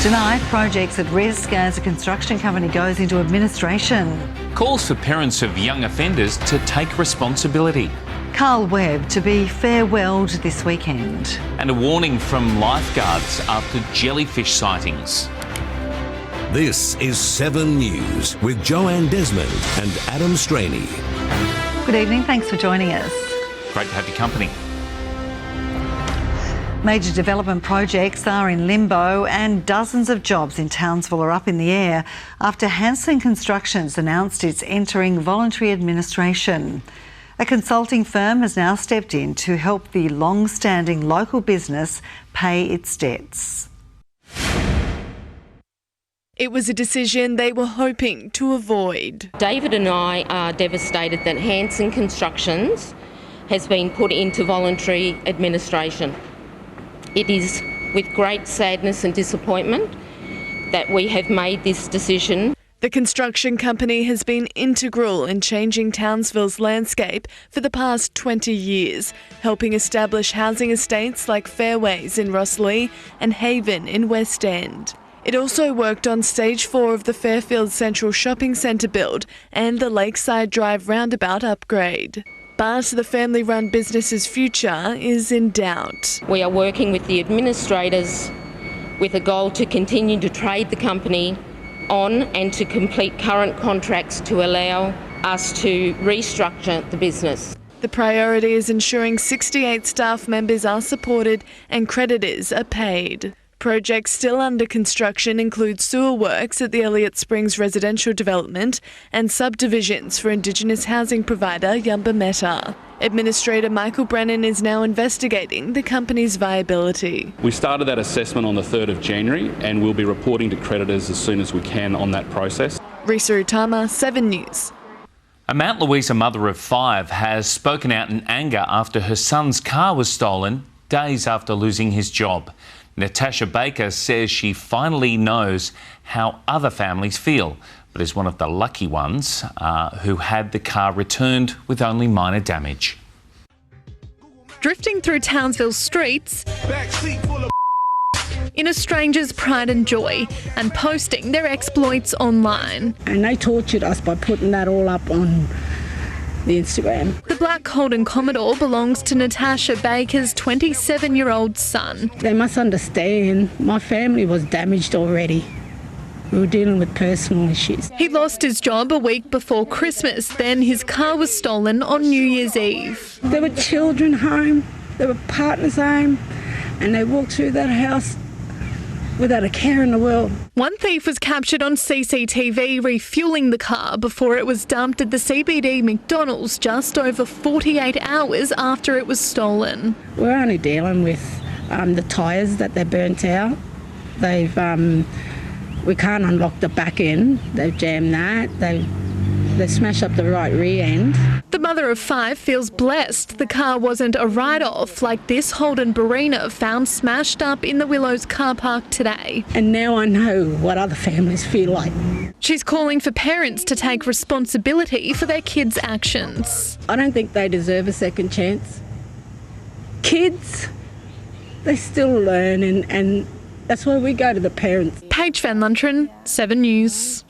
Tonight, projects at risk as a construction company goes into administration. Calls for parents of young offenders to take responsibility. Carl Webb to be farewelled this weekend. And a warning from lifeguards after jellyfish sightings. This is 7 News with Joanne, Desmond and Adam Straney. Good evening, thanks for joining us. Great to have your company. Major development projects are in limbo and dozens of jobs in Townsville are up in the air after Hansen Constructions announced it's entering voluntary administration. A consulting firm has now stepped in to help the long-standing local business pay its debts. It was a decision they were hoping to avoid. David and I are devastated that Hansen Constructions has been put into voluntary administration. It is with great sadness and disappointment that we have made this decision. The construction company has been integral in changing Townsville's landscape for the past 20 years, helping establish housing estates like Fairways in Rosslea and Haven in West End. It also worked on Stage 4 of the Fairfield Central Shopping Centre build and the Lakeside Drive roundabout upgrade. But the family-run business's future is in doubt. We are working with the administrators with a goal to continue to trade the company on and to complete current contracts to allow us to restructure the business. The priority is ensuring 68 staff members are supported and creditors are paid. Projects still under construction include sewer works at the Elliott Springs residential development and subdivisions for Indigenous housing provider Yumba Meta. Administrator Michael Brennan is now investigating the company's viability. We started that assessment on the 3rd of January and we'll be reporting to creditors as soon as we can on that process. Risa Utama, 7 News. A Mount Louisa mother of 5 has spoken out in anger after her son's car was stolen days after losing his job. Natasha Baker says she finally knows how other families feel, but is one of the lucky ones who had the car returned with only minor damage. Drifting through Townsville's streets in a stranger's pride and joy and posting their exploits online. And they tortured us by putting that all up on the Instagram. The black Holden Commodore belongs to Natasha Baker's 27-year-old son. They must understand my family was damaged already. We were dealing with personal issues. He lost his job a week before Christmas, then his car was stolen on New Year's Eve. There were children home, there were partners home, and they walked through that house without a care in the world. One thief was captured on CCTV refuelling the car before it was dumped at the CBD McDonald's just over 48 hours after it was stolen. We're only dealing with the tyres that they burnt out. We can't unlock the back end. They've jammed that. They smashed up the right rear end. The mother of 5 feels blessed the car wasn't a write-off like this Holden Barina found smashed up in the Willows car park today. And now I know what other families feel like. She's calling for parents to take responsibility for their kids' actions. I don't think they deserve a second chance. Kids, they still learn and that's why we go to the parents. Paige Van Lunteren, 7 News.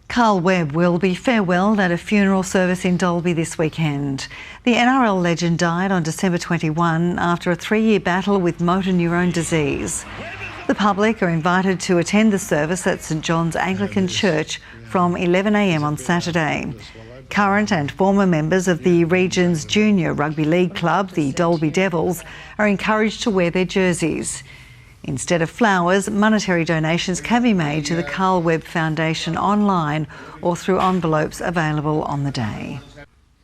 Carl Webb will be farewelled at a funeral service in Dalby this weekend. The NRL legend died on December 21 after a 3-year battle with motor neurone disease. The public are invited to attend the service at St John's Anglican Church from 11 a.m. on Saturday. Current and former members of the region's junior rugby league club, the Dalby Devils, are encouraged to wear their jerseys. Instead of flowers, monetary donations can be made to the Carl Webb Foundation online or through envelopes available on the day.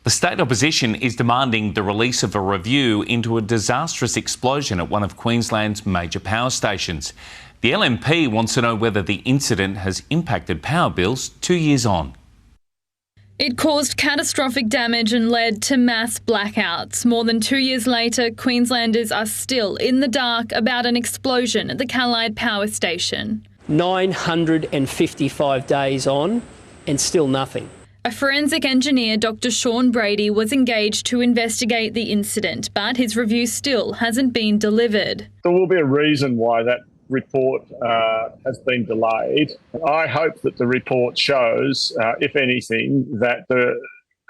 The state opposition is demanding the release of a review into a disastrous explosion at one of Queensland's major power stations. The LNP wants to know whether the incident has impacted power bills 2 years on. It caused catastrophic damage and led to mass blackouts. More than 2 years later, Queenslanders are still in the dark about an explosion at the Callide Power Station. 955 days on and still nothing. A forensic engineer, Dr. Sean Brady, was engaged to investigate the incident, but his review still hasn't been delivered. There will be a reason why that report has been delayed. I hope that the report shows, if anything, that the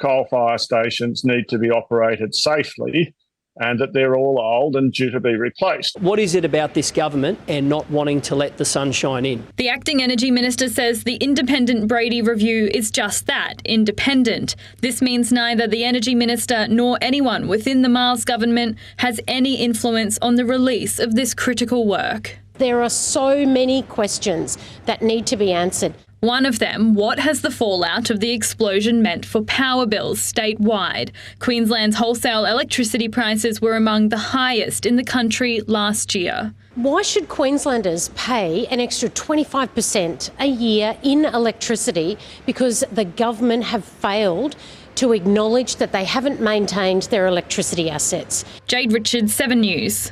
coal fire stations need to be operated safely and that they're all old and due to be replaced. What is it about this government and not wanting to let the sun shine in? The acting Energy Minister says the independent Brady review is just that, independent. This means neither the Energy Minister nor anyone within the Miles government has any influence on the release of this critical work. There are so many questions that need to be answered. One of them, what has the fallout of the explosion meant for power bills statewide? Queensland's wholesale electricity prices were among the highest in the country last year. Why should Queenslanders pay an extra 25% a year in electricity because the government have failed to acknowledge that they haven't maintained their electricity assets? Jade Richards, 7 News.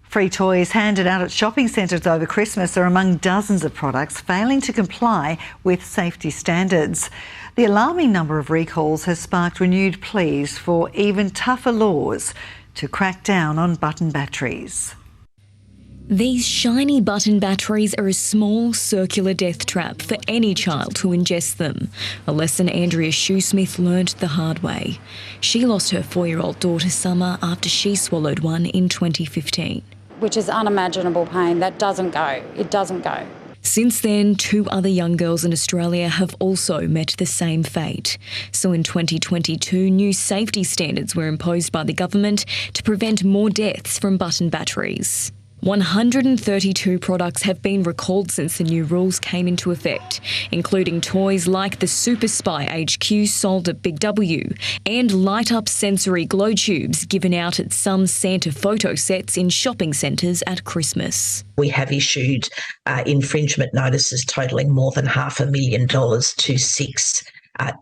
Free toys handed out at shopping centres over Christmas are among dozens of products failing to comply with safety standards. The alarming number of recalls has sparked renewed pleas for even tougher laws to crack down on button batteries. These shiny button batteries are a small circular death trap for any child who ingests them, a lesson Andrea Shoesmith learnt the hard way. She lost her 4-year-old daughter Summer after she swallowed one in 2015. Which is unimaginable pain. That doesn't go. It doesn't go. Since then, 2 other young girls in Australia have also met the same fate. So in 2022, new safety standards were imposed by the government to prevent more deaths from button batteries. 132 products have been recalled since the new rules came into effect, including toys like the Super Spy HQ sold at Big W and light-up sensory glow tubes given out at some Santa photo sets in shopping centres at Christmas. We have issued infringement notices totalling more than $500,000 to 6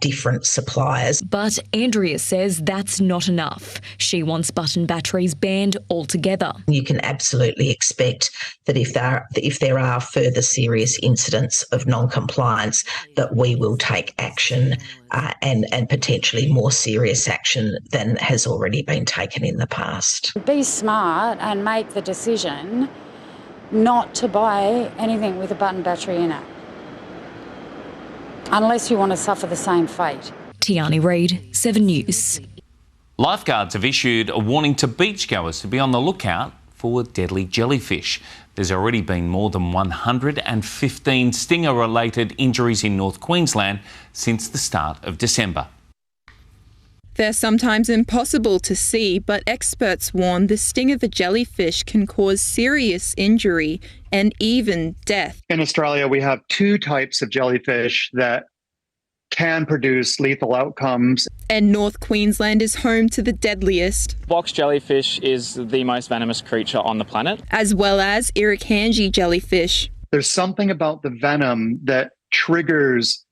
different suppliers. But Andrea says that's not enough. She wants button batteries banned altogether. You can absolutely expect that if there are further serious incidents of non-compliance, that we will take action and potentially more serious action than has already been taken in the past. Be smart and make the decision not to buy anything with a button battery in it, unless you want to suffer the same fate. Tiani Reid, 7 News. Lifeguards have issued a warning to beachgoers to be on the lookout for deadly jellyfish. There's already been more than 115 stinger-related injuries in North Queensland since the start of December. They're sometimes impossible to see, but experts warn the sting of a jellyfish can cause serious injury and even death. In Australia, we have 2 types of jellyfish that can produce lethal outcomes. And North Queensland is home to the deadliest. Box jellyfish is the most venomous creature on the planet. As well as irukandji jellyfish. There's something about the venom that triggers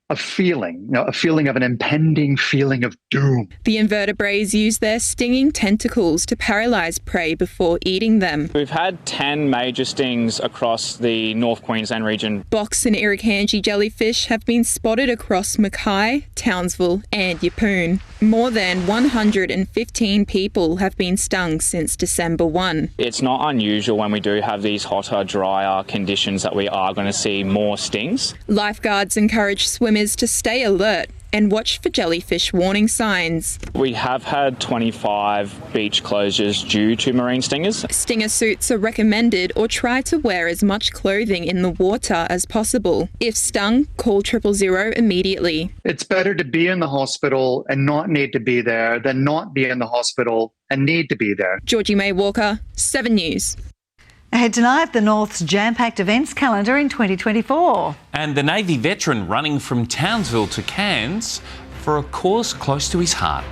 a feeling of an impending feeling of doom. The invertebrates use their stinging tentacles to paralyse prey before eating them. We've had 10 major stings across the North Queensland region. Box and irukandji jellyfish have been spotted across Mackay, Townsville and Yeppoon. More than 115 people have been stung since December 1. It's not unusual when we do have these hotter, drier conditions that we are going to see more stings. Lifeguards encourage swimmers to stay alert and watch for jellyfish warning signs. We have had 25 beach closures due to marine stingers. Stinger suits are recommended, or try to wear as much clothing in the water as possible. If stung, call 000 immediately. It's better to be in the hospital and not need to be there than not be in the hospital and need to be there. Georgie May Walker, 7 News. Ahead tonight, the North's jam-packed events calendar in 2024. And the Navy veteran running from Townsville to Cairns for a cause close to his heart.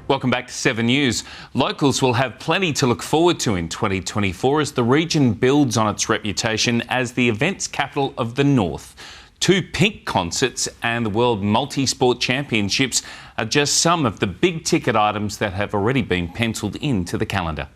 Welcome back to 7 News. Locals will have plenty to look forward to in 2024 as the region builds on its reputation as the events capital of the North. 2 Pink concerts and the World Multi-Sport Championships are just some of the big-ticket items that have already been penciled into the calendar.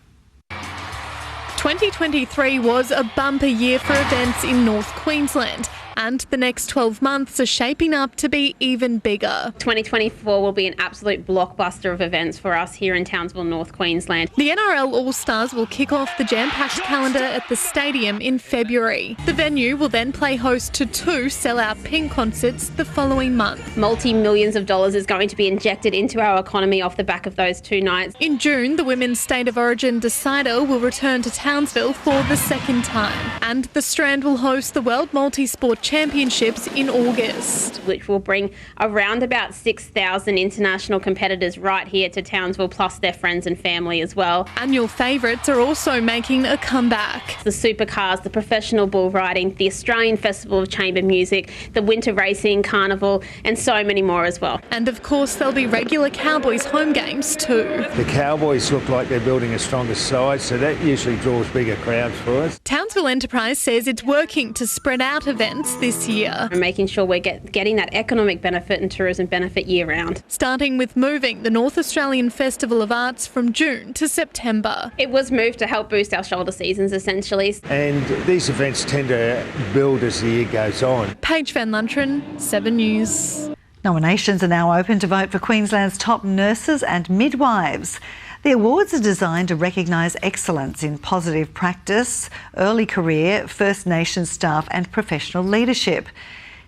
2023 was a bumper year for events in North Queensland, And the next 12 months are shaping up to be even bigger. 2024 will be an absolute blockbuster of events for us here in Townsville, North Queensland. The NRL All-Stars will kick off the jam-packed calendar at the stadium in February. The venue will then play host to 2 sell-out Pink concerts the following month. Multi-millions of dollars is going to be injected into our economy off the back of those 2 nights. In June, the Women's State of Origin decider will return to Townsville for the second time. And the Strand will host the World Multi-Sport Championships in August, which will bring around about 6,000 international competitors right here to Townsville, plus their friends and family as well. Annual favourites are also making a comeback. The supercars, the professional bull riding, the Australian Festival of Chamber Music, the winter racing, carnival, and so many more as well. And of course, there'll be regular Cowboys home games too. The Cowboys look like they're building a stronger side, so that usually draws bigger crowds for us. Townsville Enterprise says it's working to spread out events this year. We're making sure we're getting that economic benefit and tourism benefit year round. Starting with moving the North Australian Festival of Arts from June to September. It was moved to help boost our shoulder seasons essentially. And these events tend to build as the year goes on. Paige Van Lunteren, 7 News. Nominations are now open to vote for Queensland's top nurses and midwives. The awards are designed to recognise excellence in positive practice, early career, First Nations staff and professional leadership.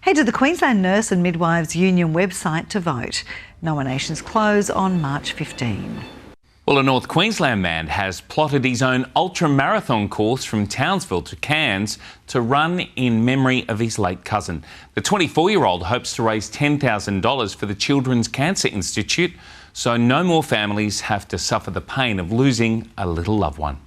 Head to the Queensland Nurse and Midwives Union website to vote. Nominations close on March 15. Well, a North Queensland man has plotted his own ultra-marathon course from Townsville to Cairns to run in memory of his late cousin. The 24-year-old hopes to raise $10,000 for the Children's Cancer Institute, so no more families have to suffer the pain of losing a little loved one.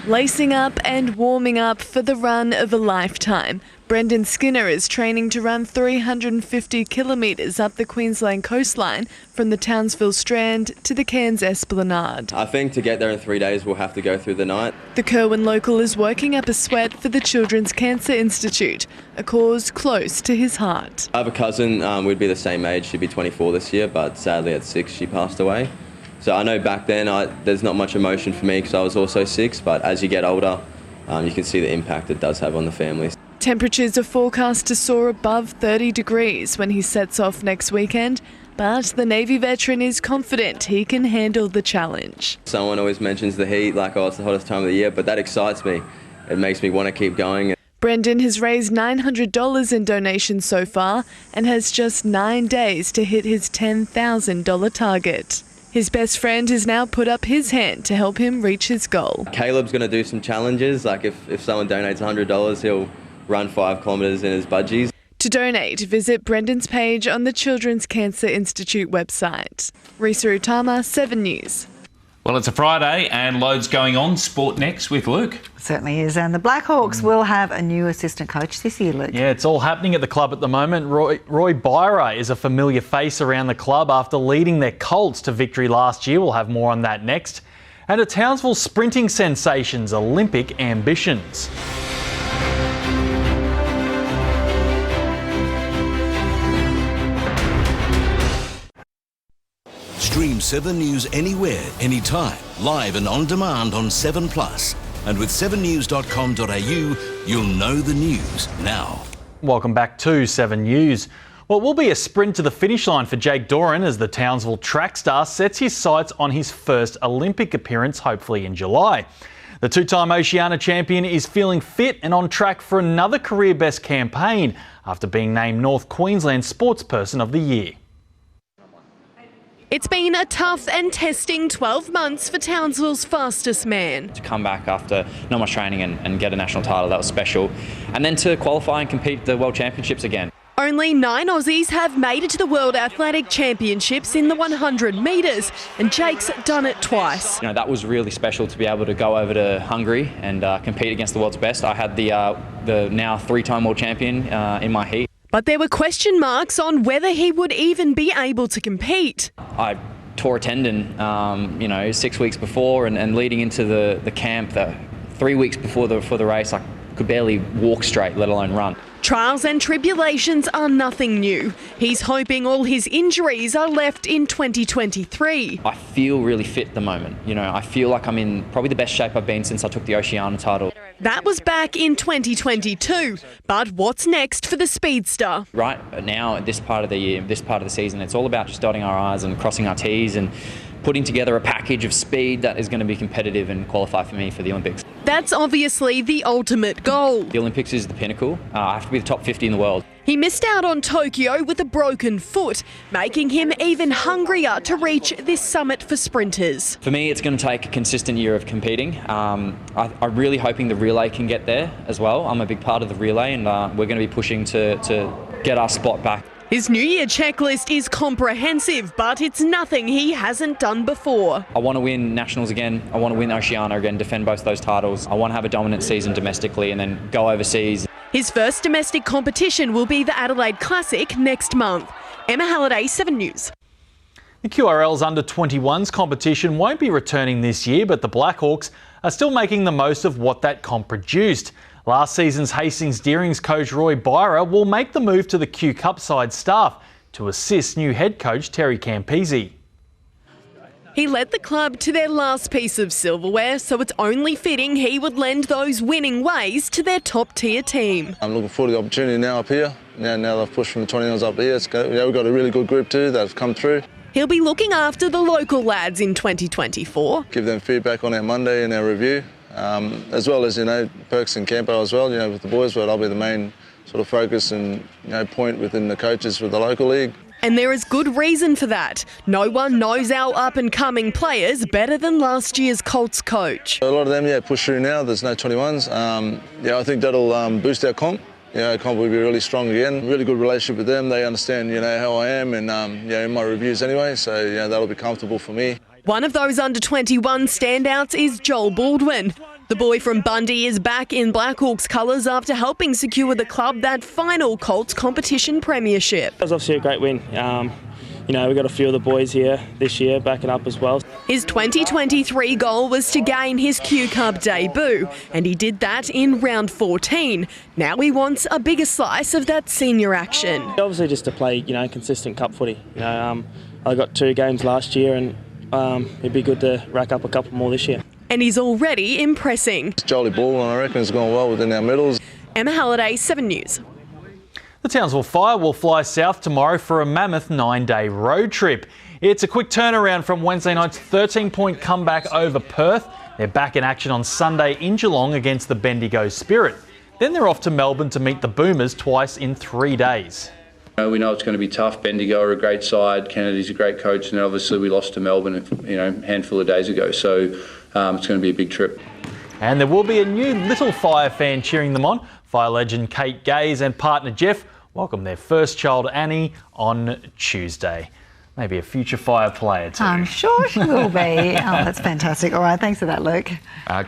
Lacing up and warming up for the run of a lifetime. Brendan Skinner is training to run 350 kilometres up the Queensland coastline from the Townsville Strand to the Cairns Esplanade. I think to get there in 3 days we'll have to go through the night. The Kerwin local is working up a sweat for the Children's Cancer Institute, a cause close to his heart. I have a cousin, we'd be the same age, she'd be 24 this year, but sadly at 6 she passed away. So I know back then there's not much emotion for me because I was also 6, but as you get older, you can see the impact it does have on the families. Temperatures are forecast to soar above 30 degrees when he sets off next weekend, but the Navy veteran is confident he can handle the challenge. Someone always mentions the heat, like, oh, it's the hottest time of the year, but that excites me. It makes me want to keep going. Brendan has raised $900 in donations so far and has just 9 days to hit his $10,000 target. His best friend has now put up his hand to help him reach his goal. Caleb's going to do some challenges, like if someone donates $100, he'll run 5 kilometres in his budgies. To donate, visit Brendan's page on the Children's Cancer Institute website. Risa Utama, 7 News. Well, it's a Friday and loads going on. Sport next with Luke. Certainly is. And the Blackhawks will have a new assistant coach this year, Luke. Yeah, it's all happening at the club at the moment. Roy Byra is a familiar face around the club after leading their Colts to victory last year. We'll have more on that next. And a Townsville sprinting sensation's Olympic ambitions. Stream 7 News anywhere, anytime, live and on demand on 7plus. And with 7news.com.au, you'll know the news now. Welcome back to 7 News. Well, it will be a sprint to the finish line for Jake Doran as the Townsville track star sets his sights on his first Olympic appearance, hopefully in July. The two-time Oceania champion is feeling fit and on track for another career best campaign after being named North Queensland Sportsperson of the Year. It's been a tough and testing 12 months for Townsville's fastest man. To come back after not much training and get a national title, that was special. And then to qualify and compete at the World Championships again. Only 9 Aussies have made it to the World Athletic Championships in the 100 metres, and Jake's done it twice. You know, that was really special to be able to go over to Hungary and compete against the world's best. I had the now 3-time world champion in my heat. But there were question marks on whether he would even be able to compete. I tore a tendon, 6 weeks before, and leading into the camp, 3 weeks before the race, I could barely walk straight, let alone run. Trials and tribulations are nothing new. He's hoping all his injuries are left in 2023. I feel really fit at the moment. I feel like I'm in probably the best shape I've been since I took the Oceania title. That was back in 2022. But what's next for the speedster? Right now, at this part of the year, this part of the season, it's all about just dotting our I's and crossing our T's and putting together a package of speed that is going to be competitive and qualify for me for the Olympics. That's obviously the ultimate goal. The Olympics is the pinnacle. I have to be the top 50 in the world. He missed out on Tokyo with a broken foot, making him even hungrier to reach this summit for sprinters. For me, it's going to take a consistent year of competing. I'm really hoping the relay can get there as well. I'm a big part of the relay, and we're going to be pushing to get our spot back. His New Year checklist is comprehensive, but it's nothing he hasn't done before. I want to win Nationals again. I want to win Oceania again, defend both those titles. I want to have a dominant season domestically and then go overseas. His first domestic competition will be the Adelaide Classic next month. Emma Halliday, 7 News. The QRL's under-21s competition won't be returning this year, but the Blackhawks are still making the most of what that comp produced. Last season's Hastings Deering's coach Roy Byra will make the move to the Q Cup side staff to assist new head coach Terry Campese. He led the club to their last piece of silverware, so it's only fitting he would lend those winning ways to their top-tier team. I'm looking forward to the opportunity now up here. Now that I've pushed from the 21s up here, we've got a really good group too that have come through. He'll be looking after the local lads in 2024. Give them feedback on our Monday and our review. As well as, Perks and Campo as well, with the boys, but I'll be the main sort of focus and, point within the coaches for the local league. And there is good reason for that. No one knows our up-and-coming players better than last year's Colts coach. A lot of them, push through now. There's no 21s. I think that'll boost our comp. Comp will be really strong again. Really good relationship with them. They understand, how I am and, in my reviews anyway. So, that'll be comfortable for me. One of those under-21 standouts is Joel Baldwin. The boy from Bundy is back in Blackhawks colours after helping secure the club that final Colts competition premiership. It was obviously a great win. We've got a few of the boys here this year backing up as well. His 2023 goal was to gain his Q Cup debut, and he did that in round 14. Now he wants a bigger slice of that senior action. Obviously just to play, consistent cup footy. I got 2 games last year and it'd be good to rack up a couple more this year. And he's already impressing. Jolly Baldwin, I reckon, has gone well within our medals. Emma Halliday, 7 News. The Townsville Fire will fly south tomorrow for a mammoth 9-day road trip. It's a quick turnaround from Wednesday night's 13-point comeback over Perth. They're back in action on Sunday in Geelong against the Bendigo Spirit. Then they're off to Melbourne to meet the Boomers twice in 3 days. We know it's going to be tough. Bendigo are a great side. Kennedy's a great coach, and obviously we lost to Melbourne, a handful of days ago. So it's going to be a big trip. And there will be a new little Fire fan cheering them on. Fire legend Kate Gaze and partner Jeff welcome their first child Annie on Tuesday. Maybe a future Fire player too. I'm sure she will be. Oh, that's fantastic. All right, thanks for that, Luke.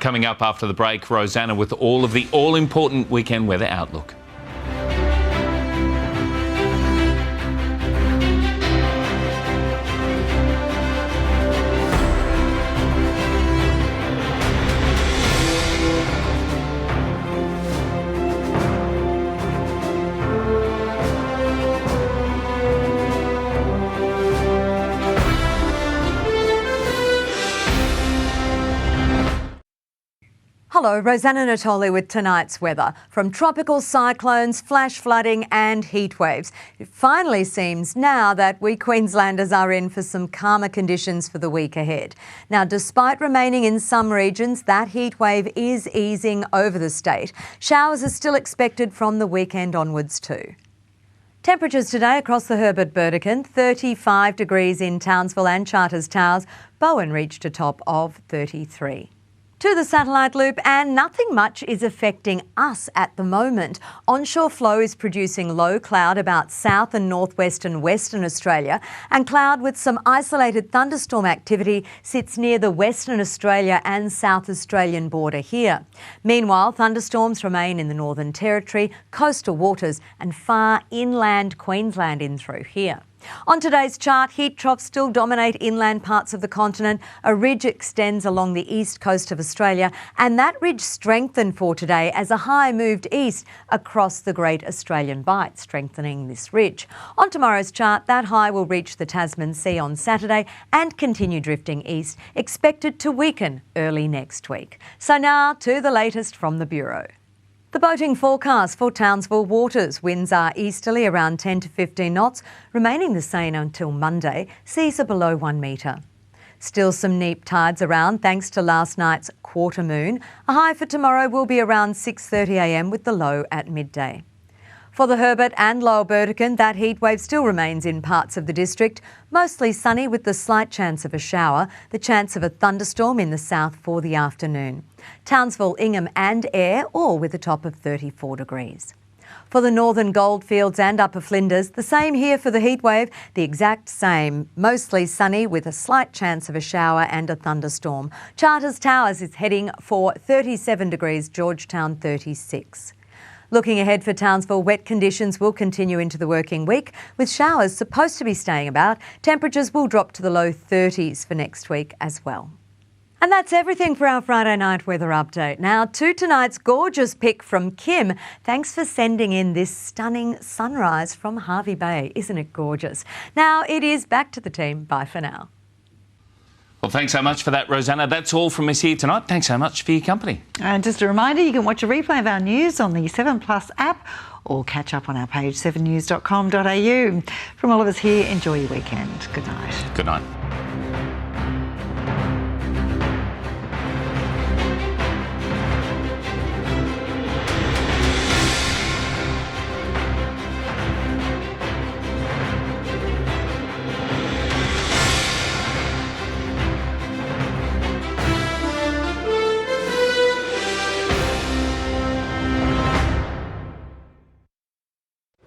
Coming up after the break, Rosanna with all of the all-important weekend weather outlook. Hello, Rosanna Natoli with tonight's weather. From tropical cyclones, flash flooding and heat waves, it finally seems now that we Queenslanders are in for some calmer conditions for the week ahead. Now, despite remaining in some regions, that heat wave is easing over the state. Showers are still expected from the weekend onwards too. Temperatures today across the Herbert-Burdekin, 35 degrees in Townsville and Charters Towers. Bowen reached a top of 33. To the satellite loop, and nothing much is affecting us at the moment. Onshore flow is producing low cloud about south and northwestern Western Australia, and cloud with some isolated thunderstorm activity sits near the Western Australia and South Australian border here. Meanwhile, thunderstorms remain in the Northern Territory, coastal waters and far inland Queensland in through here. On today's chart, heat troughs still dominate inland parts of the continent. A ridge extends along the east coast of Australia, and that ridge strengthened for today as a high moved east across the Great Australian Bight, strengthening this ridge. On tomorrow's chart, that high will reach the Tasman Sea on Saturday and continue drifting east, expected to weaken early next week. So now to the latest from the Bureau. The boating forecast for Townsville waters. Winds are easterly around 10 to 15 knots, remaining the same until Monday. Seas are below 1 metre. Still some neap tides around thanks to last night's quarter moon. A high for tomorrow will be around 6:30am with the low at midday. For the Herbert and Lower Burdekin, that heat wave still remains in parts of the district. Mostly sunny with the slight chance of a shower, the chance of a thunderstorm in the south for the afternoon. Townsville, Ingham and Ayr all with a top of 34 degrees. For the northern Goldfields and Upper Flinders, the same here for the heatwave, the exact same. Mostly sunny with a slight chance of a shower and a thunderstorm. Charters Towers is heading for 37 degrees, Georgetown 36. Looking ahead for Townsville, wet conditions will continue into the working week, with showers supposed to be staying about. Temperatures will drop to the low 30s for next week as well. And that's everything for our Friday night weather update. Now to tonight's gorgeous pic from Kim. Thanks for sending in this stunning sunrise from Hervey Bay. Isn't it gorgeous? Now it is back to the team. Bye for now. Well, thanks so much for that, Rosanna. That's all from us here tonight. Thanks so much for your company. And just a reminder, you can watch a replay of our news on the 7plus app or catch up on our page 7news.com.au. From all of us here, enjoy your weekend. Good night. Good night.